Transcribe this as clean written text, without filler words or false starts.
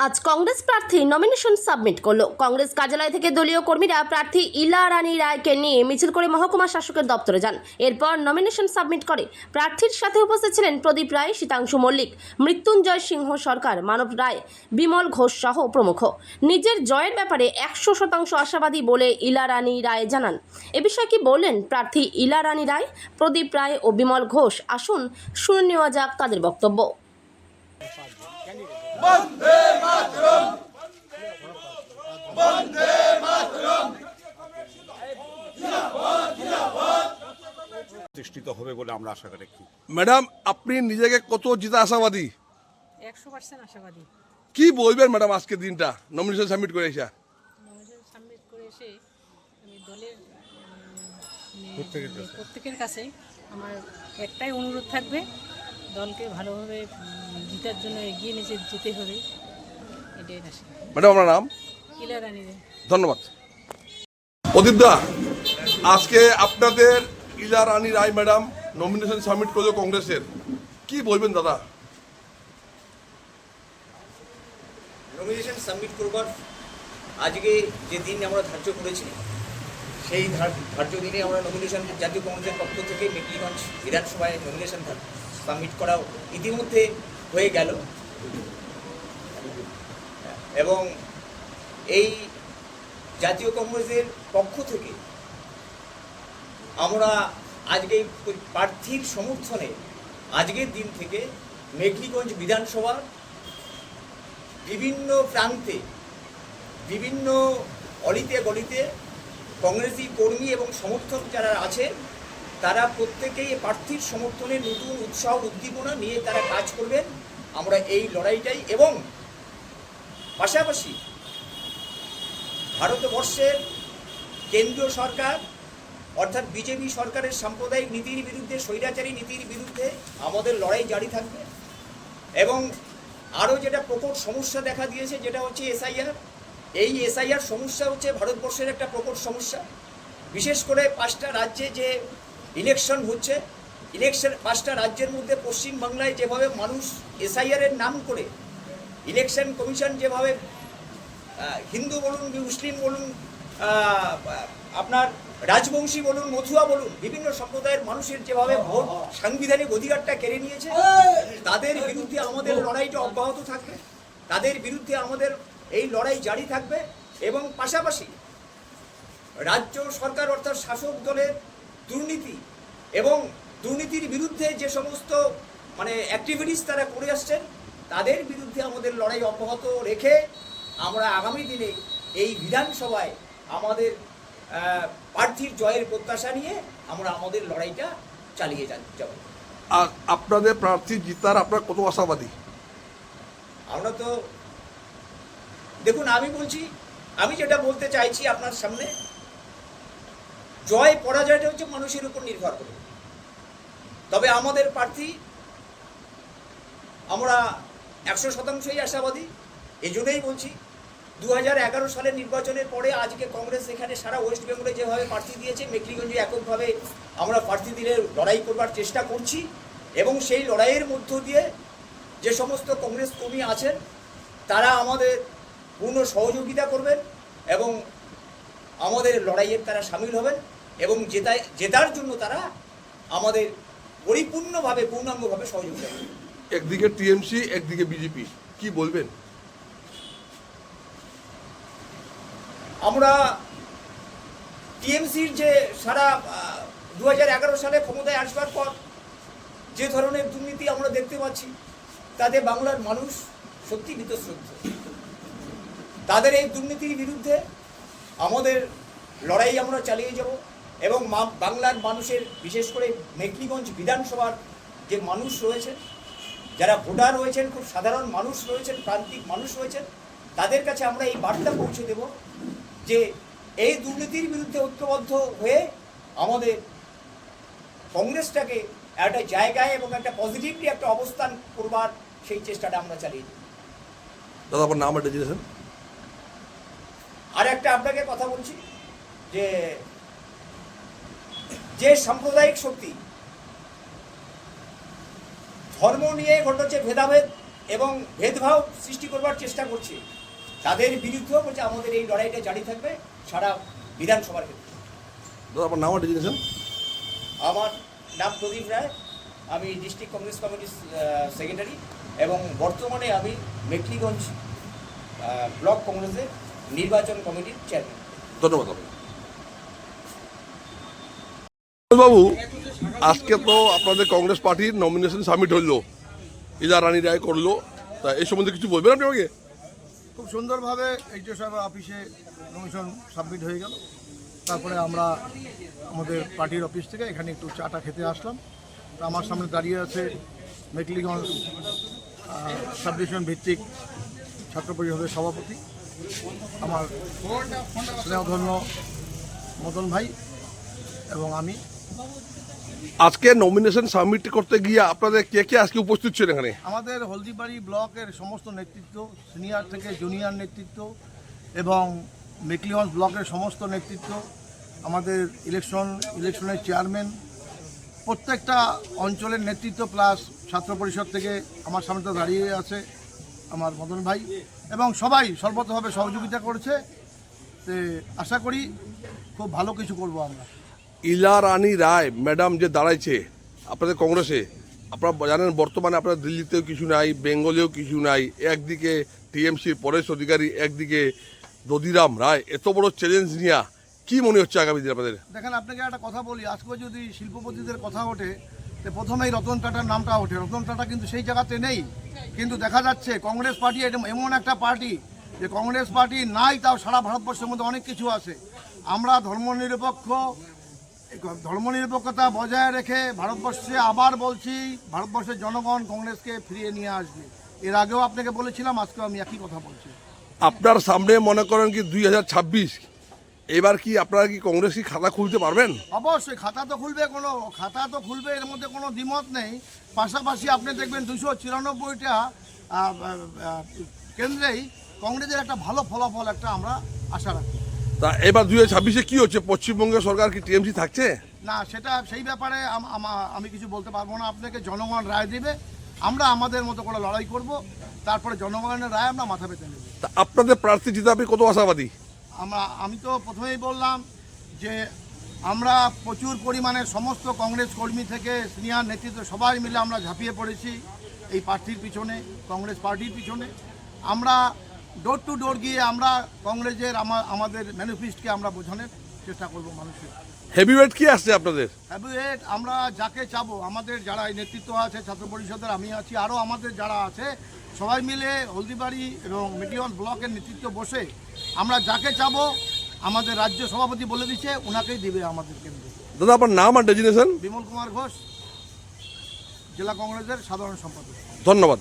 আজ কংগ্রেস প্রার্থী nomination submit করলো। কংগ্রেস কার্যালয় থেকে দলীয় কর্মীরা প্রার্থী ইলা রানী রায়কে নিয়ে মিছিল করে মহকুমা শাসকের দপ্তরে যান। এরপর নমিনেশন সাবমিট করে। প্রার্থীর সাথে উপস্থিত ছিলেন প্রদীপ রায়, শীতাংশু মল্লিক, মৃত্যুঞ্জয় সিংহ সরকার, মানব রায়, বিমল ঘোষ সহ প্রমুখ। নিজের জয়ের ব্যাপারে 100% আশাবাদী বলে ইলা রানী রায় জানান। এ বিষয়ে কি বললেন প্রার্থী ইলা রানী রায়, প্রদীপ রায় ও বিমল ঘোষ? আসুন শুনে নেওয়া যাক তাদের বক্তব্য। বন্দে মাতরম, বন্দে মাতরম, প্রতিষ্ঠিত হবে বলে আমরা আশা রাখি। ম্যাডাম, আপনি নিজেকে কত জিতা আশাবাদী? 100% আশাবাদী। কি বলবেন ম্যাডাম আজকে দিনটা নমিনেশন সাবমিট করে এসে? নমিনেশন সাবমিট করে এসে আমি দলের প্রত্যেকের কাছে আমার একটাই অনুরোধ থাকবে, দলকে ভালোভাবে জিতার জন্য এগিয়ে নিয়ে যেতে হবে, এটাই আশা। ম্যাডাম, আপনার নাম? ইলা রানী রায়। ধন্যবাদ। প্রদীপ দা, আজকে আপনাদের ইলা রানী রায় ম্যাডাম নমিনেশন সাবমিট করলো কংগ্রেসের, কি বলবেন দাদা? নমিনেশন সাবমিট করবার আজকে যে দিন আমরা ধার্য করেছি, সেই ধার্য দিনে আমরা নমিনেশন জাতীয় কংগ্রেসের পক্ষ থেকে মেকলিগঞ্জ বিধানসভায় নমিনেশন সাবমিট করা ইতিমধ্যে হয়ে গেল এবং এই জাতীয় কংগ্রেসের পক্ষ থেকে আমরা আজকে প্রার্থীর সমর্থনে আজকের দিন থেকে মেকলিগঞ্জ বিধানসভার বিভিন্ন প্রান্তে, বিভিন্ন অলিতে গলিতে কংগ্রেসি কর্মী এবং সমর্থক যারা আছে তারা প্রত্যেকেই প্রার্থীর সমর্থনে নতুন উৎসাহ উদ্দীপনা নিয়ে তারা কাজ করবেন। আমরা এই লড়াইটাই এবং পাশাপাশি ভারতবর্ষের কেন্দ্রীয় সরকার অর্থাৎ বিজেপি সরকারের সাম্প্রদায়িক নীতির বিরুদ্ধে, স্বৈরাচারী নীতির বিরুদ্ধে আমাদের লড়াই জারি থাকবে। এবং আরও যেটা প্রকট সমস্যা দেখা দিয়েছে, যেটা হচ্ছে এসআইআর। এই এসআইআর সমস্যা হচ্ছে ভারতবর্ষের একটা প্রকট সমস্যা। বিশেষ করে 5টা রাজ্যে যে ইলেকশন হচ্ছে, ইলেকশন 5টা রাজ্যের মধ্যে পশ্চিমবাংলায় যেভাবে মানুষ এসআইআরের নাম করে ইলেকশন কমিশন যেভাবে হিন্দু বলুন, মুসলিম বলুন, আপনার রাজবংশী বলুন, মথুয়া বলুন, বিভিন্ন সম্প্রদায়ের মানুষের যেভাবে ভোট সাংবিধানিক অধিকারটা কেড়ে নিয়েছে, তাদের বিরুদ্ধে আমাদের লড়াইটা অব্যাহত থাকবে। তাদের বিরুদ্ধে আমাদের এই লড়াই জারি থাকবে এবং পাশাপাশি রাজ্য সরকার অর্থাৎ শাসক দলের দুর্নীতি এবং দুর্নীতির বিরুদ্ধে যে সমস্ত অ্যাক্টিভিটিস তারা করে আসছেন, তাদের বিরুদ্ধে আমাদের লড়াই অব্যাহত রেখে আমরা আগামী দিনে এই বিধানসভায় আমাদের প্রার্থীর জয়ের প্রত্যাশা নিয়ে আমরা আমাদের লড়াইটা চালিয়ে যাব। আর আপনাদের প্রার্থী জিতার আপনার কত আশাবাদী? আমরা তো দেখুন, আমি যেটা বলতে চাইছি আপনার সামনে, জয় পরাজয়টা হচ্ছে মানুষের উপর নির্ভর করে। তবে আমাদের প্রার্থী আমরা 100%ই আশাবাদী। এই জন্যই বলছি, 2011 সালের নির্বাচনের পরে আজকে কংগ্রেস এখানে সারা ওয়েস্ট বেঙ্গলে যেভাবে প্রার্থী দিয়েছে, মেকলিগঞ্জে এককভাবে আমরা প্রার্থী দিলে লড়াই করবার চেষ্টা করছি এবং সেই লড়াইয়ের মধ্য দিয়ে যে সমস্ত কংগ্রেস কর্মী আছেন তারা আমাদের পূর্ণ সহযোগিতা করবেন এবং আমাদের লড়াইয়ের তারা সামিল হবেন এবং জেতার জন্য তারা আমাদের পূর্ণাঙ্গভাবে সহযোগিতা করবেন। একদিকে টিএমসি, একদিকে বিজেপি, কি বলবেন? আমরা টিএমসির যে সারা 2011 সালে ক্ষমতায় আসবার পর যে ধরনের দুর্নীতি আমরা দেখতে পাচ্ছি, তাতে বাংলার মানুষ সত্যি বীতশ্রদ্ধ। তাদের এই দুর্নীতির বিরুদ্ধে আমাদের লড়াই আমরা চালিয়ে যাব এবং বাংলার মানুষের, বিশেষ করে মেকলিগঞ্জ বিধানসভার যে মানুষ রয়েছেন, যারা ভোটার রয়েছেন, খুব সাধারণ মানুষ রয়েছেন, প্রান্তিক মানুষ রয়েছেন, তাদের কাছে আমরা এই বার্তা পৌঁছে দেব যে এই দুর্নীতির বিরুদ্ধে ঐক্যবদ্ধ হয়ে আমাদের কংগ্রেসটাকে একটা জায়গায় এবং একটা পজিটিভলি একটা অবস্থান করবার সেই চেষ্টাটা আমরা চালিয়ে যাব। দাদা, আপনার নাম এটা দিয়েছেন? আর একটা আপনাকে কথা বলছি যে সাম্প্রদায়িক শক্তি ধর্ম নিয়ে ঘটেছে ভেদাভেদ, এবং ভেদভাব সৃষ্টি করবার চেষ্টা করছে তাদের বিরুদ্ধেও বলছে আমাদের এই লড়াইটা জারি থাকবে সারা বিধানসভার ক্ষেত্রে। দাদা আপনার নাম আর ডেজিনেশন? আমার নাম প্রদীপ রায়, আমি ডিস্ট্রিক্ট কংগ্রেস কমিটির সেক্রেটারি এবং বর্তমানে আমি মেখলিগঞ্জ ব্লক কংগ্রেসের নির্বাচন কমিটির চেয়ারম্যান। ধন্যবাদ আপনাকে। বাবু, আজকে তো আপনাদের কংগ্রেস পার্টির নমিনেশন সাবমিট হলো, ইলা রানী রায় করলো, তা এই সম্বন্ধে কিছু বলবেন আপনি আমাকে? খুব সুন্দরভাবে এইচও সাহেবের অফিসে নমিনেশন সাবমিট হয়ে গেল। তারপরে আমরা আমাদের পার্টির অফিস থেকে এখানে একটু চাটা খেতে আসলাম। তো আমার সামনে দাঁড়িয়ে আছে মেখলিগঞ্জ সাব ডিভিশন ভিত্তিক ছাত্র পরিষদের সভাপতি আমার স্নেহধন্য মদন ভাই এবং আমি। আজকে নমিনেশন সাবমিট করতে গিয়ে আপনাদের কে কে আজকে উপস্থিত ছিলেন এখানে? আমাদের হলদিবাড়ি ব্লকের সমস্ত নেতৃত্ব, সিনিয়র থেকে জুনিয়র নেতৃত্ব এবং মেখলিগঞ্জ ব্লকের সমস্ত নেতৃত্ব, আমাদের ইলেকশনের চেয়ারম্যান, প্রত্যেকটা অঞ্চলের নেতৃত্ব প্লাস ছাত্র পরিষদ থেকে আমার সামনে তো দাঁড়িয়ে আছে আমার মদন ভাই, এবং সবাই সর্বতভাবে সহযোগিতা করেছে। তো আশা করি খুব ভালো কিছু করব আমরা। ইলা রানী রায় ম্যাডাম যে দাঁড়াইছে আপনাদের কংগ্রেসে, আপনারা জানেন বর্তমানে আপনার দিল্লিতেও কিছু নাই, বেঙ্গলেও কিছু নাই, একদিকে টিএমসির পরেশ অধিকারী, একদিকে দধিরাম রায়, এত বড় চ্যালেঞ্জ নিয়ে কি মনে হচ্ছে আগামী দিনে আপনাদের? দেখেন, আপনাকে একটা কথা বলি, আজকে যদি শিল্পপতিদের কথা ওঠে তো প্রথমেই রতন টাটার নামটা ওঠে। রতন টাটা কিন্তু সেই জায়গাতে নেই, কিন্তু দেখা যাচ্ছে কংগ্রেস পার্টি এমন একটা পার্টি যে কংগ্রেস পার্টি নাই, তাও সারা ভারতবর্ষের মধ্যে অনেক কিছু আছে। আমরা ধর্মনিরপেক্ষতা বজায় রেখে ভারতবর্ষে, আবার বলছি, ভারতবর্ষের জনগণ কংগ্রেসকে ফিরিয়ে নিয়ে আসবে। এর আগেও আপনাকে বলেছিলাম, আজকেও আমি একই কথা বলছি। আপনার সামনে মনে করেন কি 2026, এবার কি আপনারা কি কংগ্রেস কি খাতা খুলতে পারবেন? অবশ্যই খাতা তো খুলবে, এর মধ্যে কোনো দ্বিমত নেই। পাশাপাশি আপনি দেখবেন 294টা কেন্দ্রেই কংগ্রেসের একটা ভালো ফলাফল একটা আমরা আশা রাখি। তা এবার 2026-এ কি হচ্ছে? পশ্চিমবঙ্গের সরকার কি টিএমসি থাকছে? না, সেই ব্যাপারে আমি কিছু বলতে পারবো না। আপনাকে জনগণ রায় দেবে, আমরা আমাদের মতো করে লড়াই করব, তারপরে জনগণের রায় আমরা মাথা পেতে নেব। তা আপনাদের প্রার্থী জিতাবে কত আশাবাদী? আমি তো প্রথমেই বললাম যে আমরা প্রচুর পরিমাণে সমস্ত কংগ্রেস কর্মী থেকে সিনিয়র নেতৃত্ব সবাই মিলে আমরা ঝাঁপিয়ে পড়েছি এই প্রার্থীর পিছনে, কংগ্রেস পার্টির পিছনে। আমরা ডোর টু ডোর গিয়ে আমরা কংগ্রেসের আমাদের ম্যানিফেস্টোকে আমরা বোঝানোর চেষ্টা করব মানুষের। হেভিওয়েট কি আসছে আপনাদের? হ্যাভিওয়েট আমরা যাকে চাবো, আমাদের যারা এই নেতৃত্ব আছে ছাত্র পরিষদের, আমি আছি, আরও আমাদের যারা আছে, সবাই মিলে হলদিবাড়ি এবং মেখলিগঞ্জ ব্লকের নেতৃত্ব বসে আমরা যাকে চাবো, আমাদের রাজ্য সভাপতি বলে দিচ্ছে, ওনাকেই দিবে আমাদের কেন্দ্রে। দাদা আপনার নাম আর ডেজিনেশন? বিমল কুমার ঘোষ, জেলা কংগ্রেসের সাধারণ সম্পাদক। ধন্যবাদ।